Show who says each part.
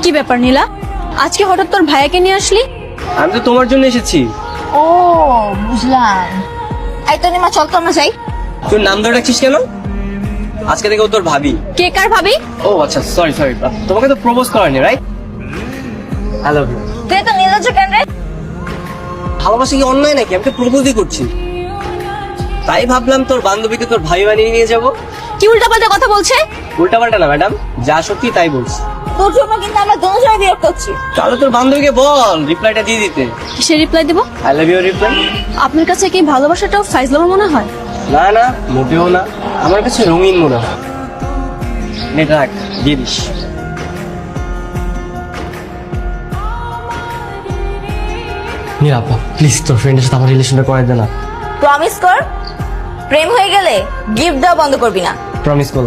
Speaker 1: কি ব্যাপার নীলা, আজকে হঠাৎ তোর ভাইয়াকে নিয়ে আসলি?
Speaker 2: আমি তো তোমার জন্য এসেছি।
Speaker 3: ও বুঝলাম। এই তো নিমা, চল তো আমরা যাই।
Speaker 2: তোর নাম ধরে রাখছিস কেন? আজকে থেকে ও তোর ভাবি।
Speaker 1: কে কার ভাবি?
Speaker 2: ও আচ্ছা, সরি সরি, তোমাকে তো প্রপোজ করেনি, রাইট? I love you.
Speaker 3: তুই তো নির্লজ্জ কেন রে?
Speaker 2: ভালোবাসা কি অন্যায় নাকি? আমি তো প্রপোজই করছি। তাই ভাবলাম তোর বান্ধবীকে তোর ভাই বানিয়ে নিয়ে যাবো।
Speaker 1: কি উল্টাপাল্টা কথা বলছে?
Speaker 2: উল্টাপাল্টা না ম্যাডাম, যা সত্যি তাই বলছি।
Speaker 3: তোর জন্য কিন্তু আমরা দুজনে বিরক্ত হচ্ছি।
Speaker 2: তাহলে তোর বান্ধবীকে বল রিপ্লাইটা দিয়ে দিতে।
Speaker 1: কিসে রিপ্লাই দেব?
Speaker 2: I love you reply.
Speaker 1: আপনার কাছে কি ভালোবাসাটাও ফাইজলামো মনে হয়?
Speaker 2: না না, মোটেও না, আমার কাছে রঙিন মনে হয়। নে রাখ, দিয়ে দিস। নিরাপা প্লিজ তোর ফ্রেন্ডের সাথে আমার রিলেশনটা করে দে না।
Speaker 3: প্রমিস কর, প্রেম হয়ে গেলে গিফট দেওয়া বন্ধ করবি না।
Speaker 2: প্রমিস করলাম।